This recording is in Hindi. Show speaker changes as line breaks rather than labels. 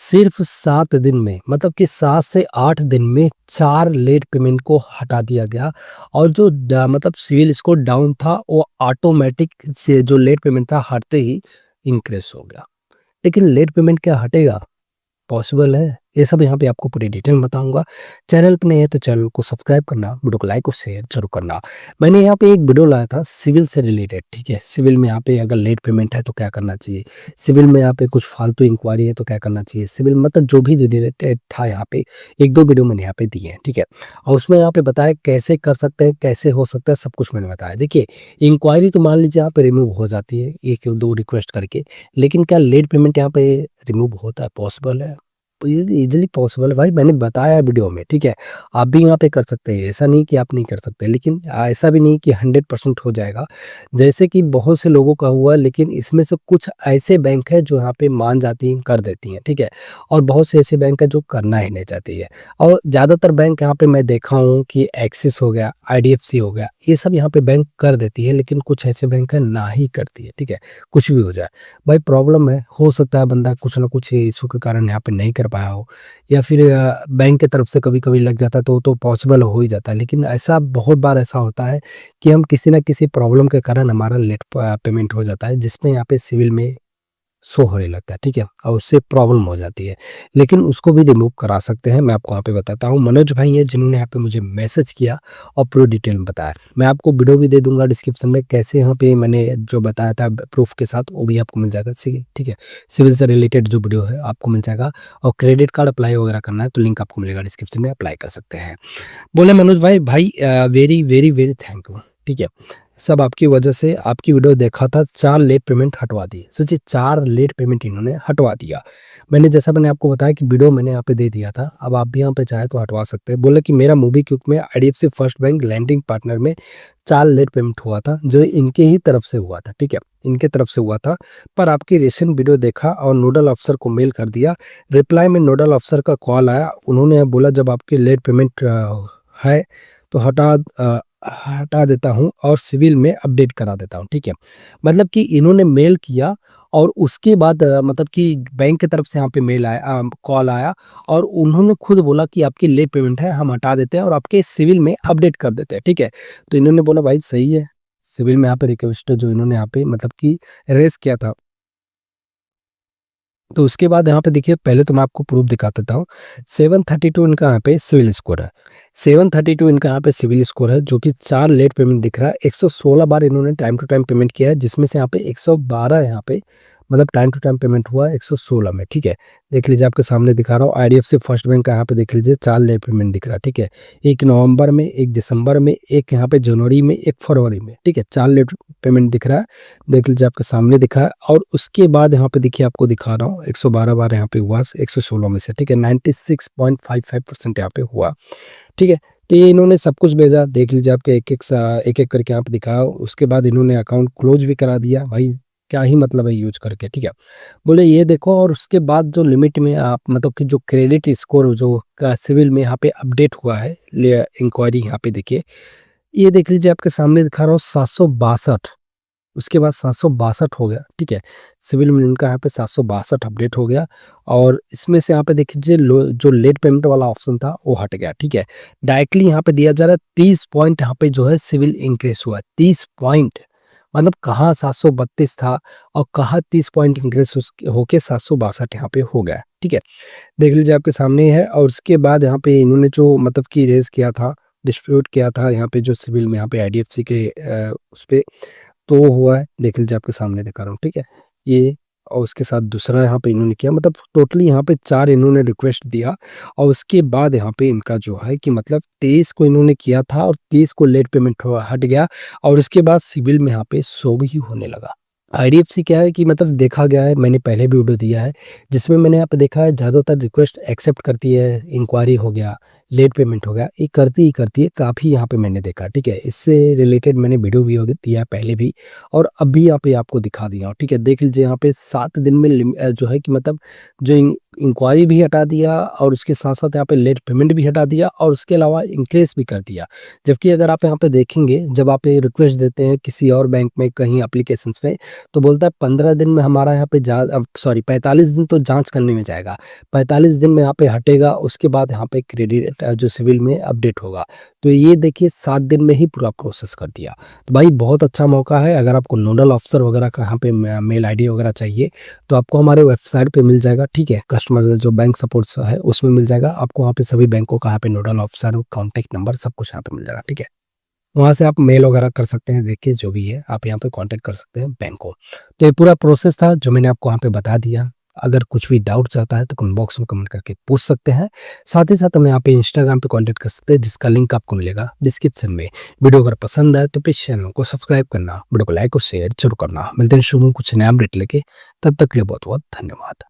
सिर्फ 7 दिन में मतलब कि 7 से 8 दिन में 4 लेट पेमेंट को हटा दिया गया और जो मतलब सिविल स्कोर डाउन था वो ऑटोमेटिक से जो लेट पेमेंट था हटते ही इंक्रीज हो गया। लेकिन लेट पेमेंट क्या हटेगा? पॉसिबल है? ये सब यहाँ पे आपको पूरी डिटेल में बताऊँगा। चैनल पे नए हैं तो चैनल को सब्सक्राइब करना, वीडियो को लाइक और शेयर ज़रूर करना। मैंने यहाँ पे एक वीडियो लाया था सिविल से रिलेटेड, ठीक है? सिविल में यहाँ पे अगर लेट पेमेंट है तो क्या करना चाहिए? सिविल में यहाँ पे कुछ फालतू इंक्वायरी है तो क्या करना चाहिए? सिविल मतलब जो भी रिलेटेड था यहाँ पे 1-2 वीडियो मैंने यहाँ पे दिए हैं, ठीक है? और उसमें यहाँ पे बताया कैसे कर सकते हैं, कैसे हो सकता है, सब कुछ मैंने बताया। देखिए, इंक्वायरी तो मान लीजिए यहाँ पे रिमूव हो जाती है 1-2 रिक्वेस्ट करके, लेकिन क्या लेट पेमेंट यहाँ पे रिमूव होता है? पॉसिबल है? ये ईज़िली पॉसिबल है भाई, मैंने बताया वीडियो में, ठीक है? आप भी यहाँ पे कर सकते हैं, ऐसा नहीं कि आप नहीं कर सकते, लेकिन ऐसा भी नहीं कि 100% हो जाएगा। जैसे कि बहुत से लोगों का हुआ, लेकिन इसमें से कुछ ऐसे बैंक हैं जो यहाँ पे मान जाती हैं, कर देती हैं, ठीक है? और बहुत से ऐसे बैंक हैं जो करना ही नहीं चाहती है। और ज़्यादातर बैंक यहाँ पे मैं देखा हूँ कि एक्सिस हो गया, आईडीएफसी हो गया, ये सब यहाँ पे बैंक कर देती है, लेकिन कुछ ऐसे बैंक हैं ना ही करती है, ठीक है? कुछ भी हो जाए। भाई प्रॉब्लम है, हो सकता है बंदा कुछ ना कुछ इश्यू के कारण यहाँ पे नहीं कर पाया हो या फिर बैंक की तरफ से कभी-कभी लग जाता है तो पॉसिबल हो ही जाता है। लेकिन ऐसा बहुत बार ऐसा होता है कि हम किसी न किसी प्रॉब्लम के कारण हमारा लेट पेमेंट हो जाता है जिसमें यहाँ पे सिविल में शो होने लगता है, ठीक है? और उससे प्रॉब्लम हो जाती है, लेकिन उसको भी रिमूव करा सकते हैं, मैं आपको यहाँ पे बताता हूँ। मनोज भाई हैं जिन्होंने यहाँ पे मुझे मैसेज किया और पूरी डिटेल में बताया। मैं आपको वीडियो भी दे दूँगा डिस्क्रिप्शन में, कैसे यहाँ पे मैंने जो बताया था प्रूफ के साथ वो भी आपको मिल जाएगा, ठीक है? सिविल से रिलेटेड जो वीडियो है आपको मिल जाएगा और क्रेडिट कार्ड अप्लाई वगैरह करना है तो लिंक आपको मिलेगा डिस्क्रिप्शन में, अप्लाई कर सकते हैं। बोले मनोज भाई, very, very, very thank you, ठीक है? सब आपकी वजह से आपकी वीडियो देखा था, 4 लेट पेमेंट हटवा दी। सोचिए 4 लेट पेमेंट इन्होंने हटवा दिया। मैंने आपको बताया कि वीडियो मैंने यहाँ पे दे दिया था, अब आप भी यहाँ पे चाहे तो हटवा सकते हैं। बोले कि मेरा मोबीक्विक में IDFC first bank landing partner में 4 लेट पेमेंट हुआ था, जो इनके ही तरफ से हुआ था, ठीक है? इनके तरफ से हुआ था, पर आपकी रिसेंट वीडियो देखा और नोडल अफ़सर को मेल कर दिया। रिप्लाई में नोडल अफ़सर का कॉल आया, उन्होंने बोला जब आपकी लेट पेमेंट है तो हटा देता हूँ और सिविल में अपडेट करा देता हूँ, ठीक है? मतलब कि इन्होंने मेल किया और उसके बाद मतलब कि बैंक की तरफ से यहाँ पे कॉल आया और उन्होंने खुद बोला कि आपकी लेट पेमेंट है, हम हटा देते हैं और आपके सिविल में अपडेट कर देते हैं, ठीक है? तो इन्होंने बोला भाई सही है, सिविल में यहाँ पे रिक्वेस्ट जो इन्होंने यहाँ पे मतलब कि रेज़ किया था। तो उसके बाद यहाँ पे देखिए, पहले तो मैं आपको प्रूफ दिखा देता हूँ। 732 इनका यहाँ पे सिविल स्कोर है। 732 इनका यहाँ पे सिविल स्कोर है, जो कि 4 लेट पेमेंट दिख रहा है। 116 बार इन्होंने टाइम टू टाइम पेमेंट किया है, जिसमें से यहाँ पे 112 यहाँ पे मतलब टाइम टू टाइम पेमेंट हुआ है 116 में, ठीक है? देख लीजिए, आपके सामने दिखा रहा हूँ। आईडीएफसी फर्स्ट बैंक का यहाँ पे देख लीजिए 4 लेट पेमेंट दिख रहा है, ठीक है? 1 नवंबर में, 1 दिसंबर में, 1 यहाँ पे जनवरी में, 1 फरवरी में, ठीक है? 4 लेट पेमेंट दिख रहा है। देख लीजिए, आपके सामने दिखा है और उसके बाद यहाँ पे देखिए, आपको दिखा रहा हूँ 112 बार यहाँ पे हुआ 116 में से, ठीक है? 96.55% यहाँ पे हुआ, ठीक है? तो ये इन्होंने सब कुछ भेजा, देख लीजिए, आपके एक-एक करके यहाँ पे दिखा। उसके बाद इन्होंने अकाउंट क्लोज़ भी करा दिया। भाई क्या ही मतलब है यूज़ करके, ठीक है? बोले ये देखो, और उसके बाद जो लिमिट में आप मतलब कि जो क्रेडिट स्कोर जो का सिविल में यहाँ पे अपडेट हुआ है, ले इंक्वायरी यहाँ पे देखिए, ये देख लीजिए, आपके सामने दिखा रहा हूँ 762। उसके बाद 762 हो गया, ठीक है? सिविल में इनका यहाँ पे 762 अपडेट हो गया और इसमें से यहाँ पे देख लीजिए, जो लेट पेमेंट वाला ऑप्शन था वो हट गया, ठीक है? डायरेक्टली यहाँ पे दिया जा रहा है 30 पॉइंट, यहाँ पे जो है सिविल इंक्रीज़ हुआ है, 30 पॉइंट। मतलब कहाँ 732 था और कहाँ 30 पॉइंट इंक्रीज़ होके 762 यहाँ पे हो गया, ठीक है? देख लीजिए, आपके सामने ही है। और उसके बाद यहाँ पे इन्होंने जो मतलब कि रेज़ किया था, डिस्प्यूट किया था यहाँ पे जो सिविल में यहाँ पे आईडीएफसी के उस पे, तो वो हुआ है। देख लीजिए, आपके सामने दिखा रहा हूँ, ठीक है? ये और उसके साथ दूसरा यहाँ पे इन्होंने किया, मतलब टोटली यहाँ पे 4 इन्होंने रिक्वेस्ट दिया और उसके बाद यहाँ पे इनका जो है कि मतलब 23 को इन्होंने किया था और 30 को लेट पेमेंट हुआ, हट गया और उसके बाद सिविल में यहाँ पे शो भी होने लगा। आईडीएफसी क्या है कि मतलब देखा गया है, मैंने पहले भी वीडियो दिया है, जिसमें मैंने यहाँ पे देखा है ज़्यादातर रिक्वेस्ट एक्सेप्ट करती है, इंक्वायरी हो गया, लेट पेमेंट हो गया, ये करती ही करती है, काफ़ी यहाँ पे मैंने देखा, ठीक है? इससे रिलेटेड मैंने वीडियो भी दिया है पहले भी और अब भी यहाँ पे आपको दिखा दिया हूँ, ठीक है? देख लीजिए, यहाँ पे 7 दिन में जो है कि मतलब जो इंक्वायरी भी हटा दिया और उसके साथ-साथ यहाँ पे लेट पेमेंट भी हटा दिया और उसके अलावा इंक्रीज़ भी कर दिया। जबकि अगर आप यहाँ पे देखेंगे, जब आप ये रिक्वेस्ट देते हैं किसी और बैंक में कहीं एप्लीकेशंस में, तो बोलता है 15 दिन में हमारा यहाँ पे 45 दिन तो जाँच करने में जाएगा। 45 दिन में यहाँ पे हटेगा, उसके बाद यहाँ पे क्रेडिट जो सिविल में अपडेट होगा। तो ये देखिए 7 दिन में ही पूरा प्रोसेस कर दिया। तो भाई बहुत अच्छा मौका है, अगर आपको नोडल ऑफिसर वगैरह का यहाँ पे मेल आईडी वगैरह चाहिए, तो आपको हमारे वेबसाइट पे मिल जाएगा, ठीक है? कस्टमर जो बैंक सपोर्ट्स है उसमें मिल जाएगा। आपको वहाँ पे सभी बैंकों का यहाँ पे नोडल ऑफिसर, कॉन्टैक्ट नंबर सब कुछ यहाँ पे मिल जाएगा, ठीक है? वहाँ से आप मेल वगैरह कर सकते हैं, देखिए जो भी है आप यहाँ पे कॉन्टैक्ट कर सकते हैं बैंक को। तो ये पूरा प्रोसेस था जो मैंने आपको यहाँ पे बता दिया। अगर कुछ भी डाउट्स आता है तो कमेंट बॉक्स में कमेंट करके पूछ सकते हैं। साथ ही साथ हमें यहाँ पे इंस्टाग्राम पे कॉन्टैक्ट कर सकते हैं, जिसका लिंक आपको मिलेगा डिस्क्रिप्शन में। वीडियो अगर पसंद आए तो प्लीज़ चैनल को सब्सक्राइब करना, वीडियो को लाइक और शेयर ज़रूर करना। मिलते हैं शुभ कुछ नया अपडेट लेके, तब तक के लिए बहुत-बहुत धन्यवाद।